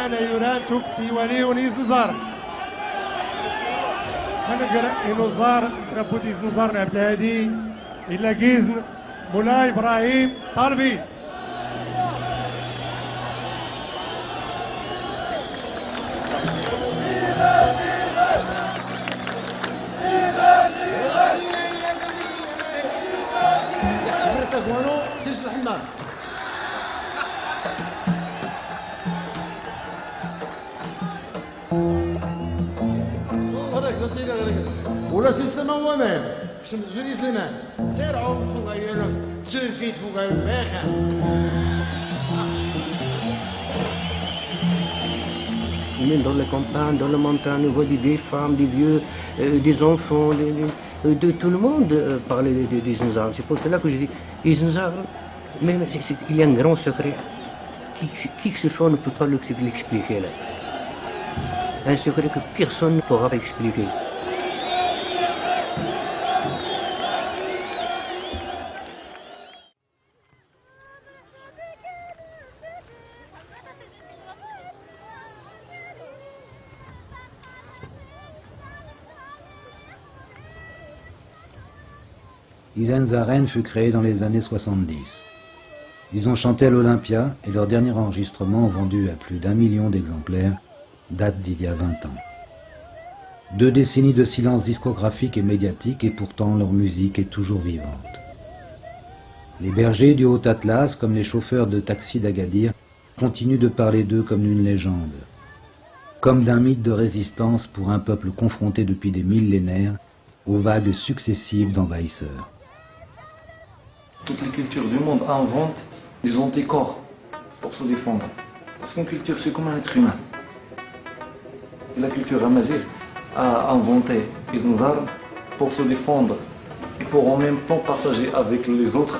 أنا يوران توكتي ولي ونيزنزار هنقرأ إنوزار تربوتي زنزار عبد الهادي إلا جيزن مولاي إبراهيم طالبي ولا سيستم هو مام كشم زوني سلمان تيرعو فوق عيونك سوفيت فوق عيونك باخا Même dans les campagnes, dans le montagne, on voit des femmes, des vieux, des enfants, de tout le monde parler des Zinzar. C'est pour cela que je dis, les Zinzar, il y a un grand secret. Qui que ce soit ne peut pas l'expliquer là. Un secret que personne ne pourra expliquer. Izenzaren fut créé dans les années 70. Ils ont chanté à l'Olympia et leur dernier enregistrement, vendu à plus d'1 million d'exemplaires, date d'il y a 20 ans. 2 décennies de silence discographique et médiatique et pourtant leur musique est toujours vivante. Les bergers du Haut-Atlas, comme les chauffeurs de taxi d'Agadir, continuent de parler d'eux comme d'une légende, comme d'un mythe de résistance pour un peuple confronté depuis des millénaires aux vagues successives d'envahisseurs. Toutes les cultures du monde inventent des anticorps pour se défendre. Parce qu'une culture, c'est comme un être humain. Et la culture amazigh a inventé les armes pour se défendre et pour en même temps partager avec les autres.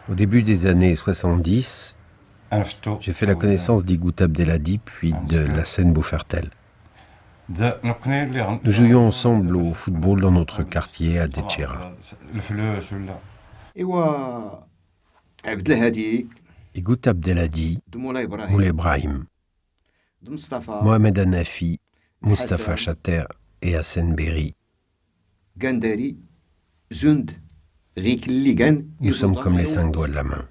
Au début des années 70, j'ai fait la connaissance d'Igout Abdelhadi puis de Lassène Boufertel. Nous jouions ensemble au football dans notre quartier à Detchera. إيوا عبد الهادي Egout Abdelhadi, مولاي Moulay إبراهيم Ibrahim, مصطفى Mohamed Hanafi, Mustapha Hassan. Chater et Hassan Berry. قندري زند غيك الليغان Nous sommes comme les 5 doigts de la main.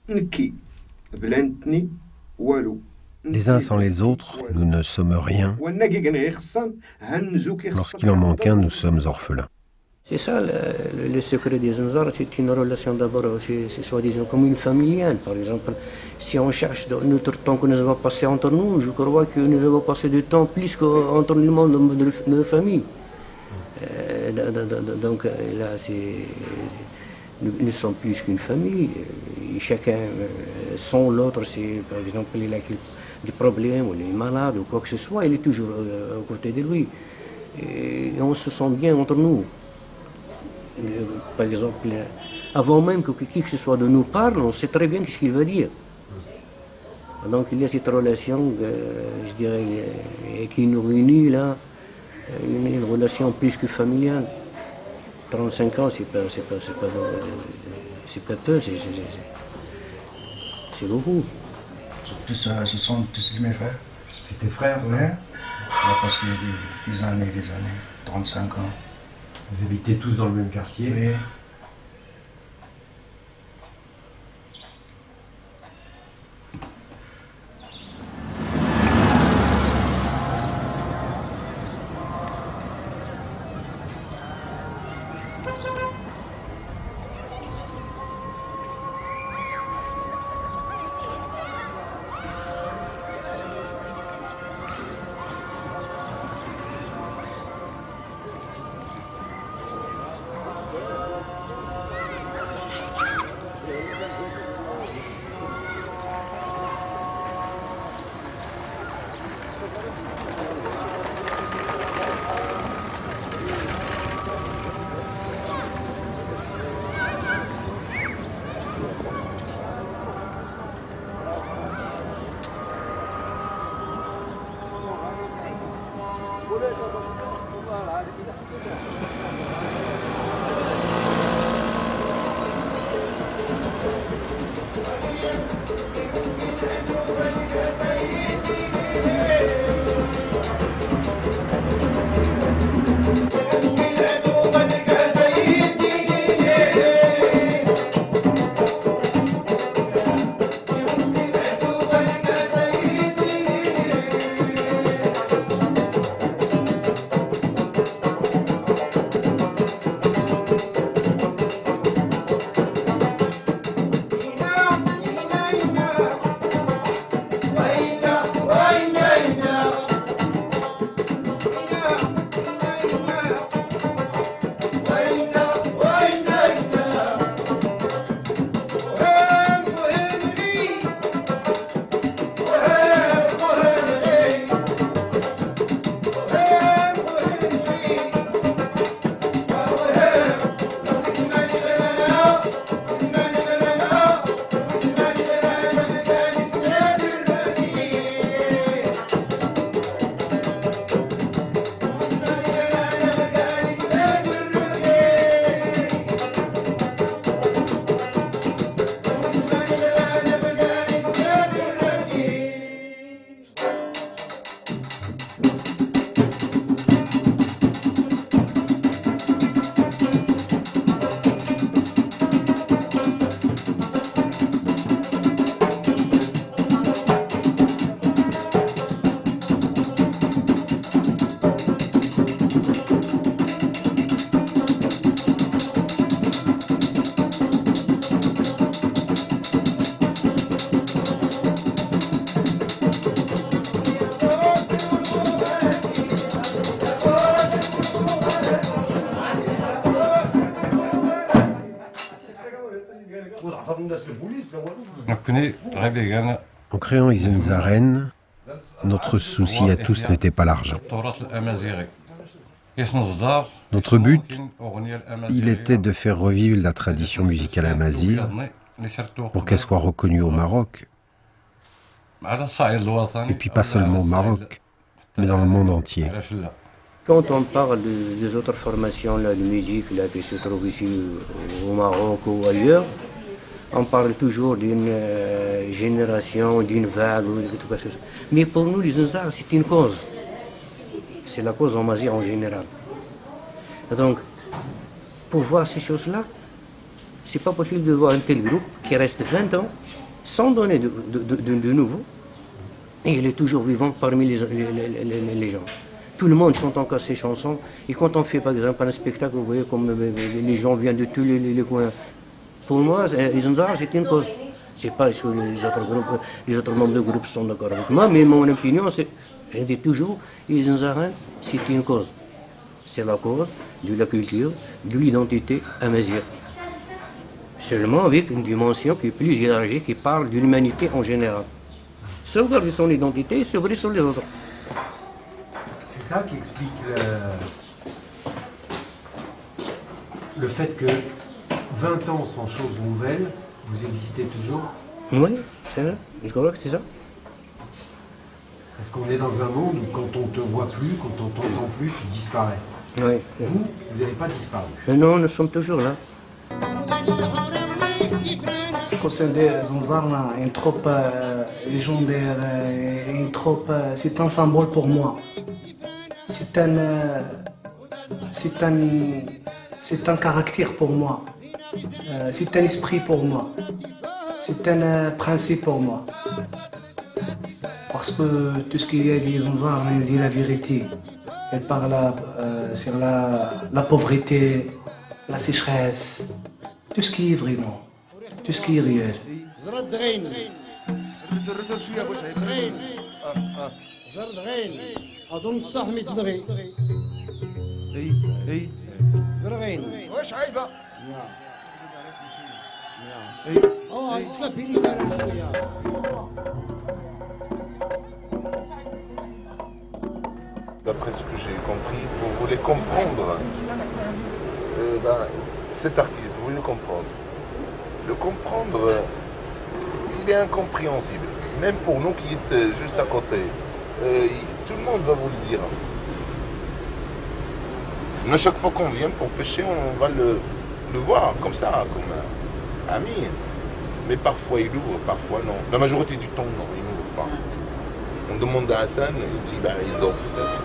نكي بلانتني والو Les uns sans les autres, nous ne sommes rien. Lorsqu'il en manque un, nous sommes orphelins. C'est ça le secret des Zinzar, c'est une relation d'abord, c'est soi-disant comme une familiale. Par exemple, si on cherche notre temps que nous avons passé entre nous, je crois que nous avons passé du temps plus qu'entre les membres de notre famille. Donc là, nous sommes plus qu'une famille. Chacun sans l'autre, c'est par exemple il a des problèmes, ou il est malade ou quoi que ce soit, il est toujours aux côtés de lui. Et on se sent bien entre nous. Par exemple, avant même que qui que ce soit de nous parle, on sait très bien ce qu'il va dire. Donc il y a cette relation, je dirais, qui nous réunit là, une relation plus que familiale. 35 ans, c'est pas peu, c'est beaucoup. Ce sont tous mes frères. C'est tes frères, Oui. On a passé des années, 35 ans. Vous habitez tous dans le même quartier. Oui. En créant Izenzaren, notre souci à tous n'était pas l'argent. Notre but, il était de faire revivre la tradition musicale amazigh pour qu'elle soit reconnue au Maroc, et puis pas seulement au Maroc, mais dans le monde entier. Quand on parle des autres formations là, de musique là, qui se trouvent ici au Maroc ou ailleurs, on parle toujours d'une génération, d'une vague, ou tout ça. Mais pour nous, les Zinzar, c'est une cause. C'est la cause amazigh en général. Et donc, pour voir ces choses-là, c'est pas possible de voir un tel groupe qui reste 20 ans sans donner de nouveau, et il est toujours vivant parmi les gens. Tout le monde chante encore ses chansons, et quand on fait par exemple un spectacle, vous voyez comme les gens viennent de tous les coins. Pour moi, les Zinzar, c'est une cause. Je ne sais pas si les autres membres du groupe sont d'accord avec moi, mais mon opinion, c'est, je dis toujours, les Zinzar, c'est une cause. C'est la cause de la culture, de l'identité amazigh. Seulement avec une dimension qui est plus hiérarchique, qui parle de l'humanité en général. Sauvegarder son identité et s'ouvrir sur les autres. C'est ça qui explique le fait que 20 ans sans choses nouvelles, vous existez toujours. Oui, c'est vrai, je crois que c'est ça. Parce qu'on est dans un monde où quand on ne te voit plus, quand on ne t'entend plus, tu disparais. Oui. Vous n'avez pas disparu. Non, nous sommes toujours là. Je considère Zinzar une troupe légendaire, une troupe, c'est un symbole pour moi. C'est un caractère pour moi. C'est un esprit pour moi. C'est un principe pour moi. Parce que tout ce qu'il y a dit Zinzar, il dit la vérité. Elle parle sur la pauvreté, la sécheresse, tout ce qui est vraiment, tout ce qui est réel. D'après ce que j'ai compris, vous voulez comprendre cet artiste, vous voulez le comprendre. Le comprendre, il est incompréhensible. Même pour nous qui êtes juste à côté. Tout le monde va vous le dire. À chaque fois qu'on vient pour pêcher, on va le voir comme ça, comme un ami. Mais parfois il ouvre, parfois non. La majorité du temps, non, il n'ouvre pas. On demande à Hassan, il dit, il dort peut-être.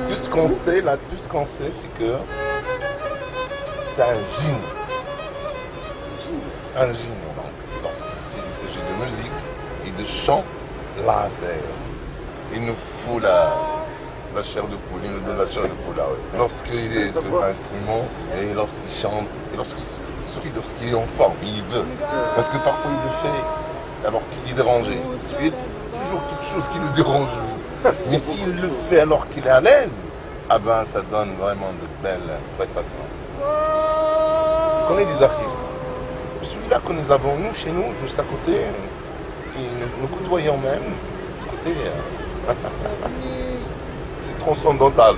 Tout ce qu'on sait là, tout ce qu'on sait, c'est que c'est un djinn. Un djinn, donc, lorsqu'il s'agit de musique et de chant, là, il nous faut la chair de poule, il nous donne la chair de poule là, oui. Lorsqu'il est sur l'instrument, et lorsqu'il chante, et surtout lorsqu'il est en forme, il veut. Parce que parfois il le fait alors qu'il est dérangé. Parce qu'il y a toujours quelque chose qui le dérange. Mais s'il le fait alors qu'il est à l'aise, ça donne vraiment de belles prestations. On est des artistes. Celui-là que nous avons, nous, chez nous, juste à côté, et nous côtoyons même. Écoutez, c'est transcendantal.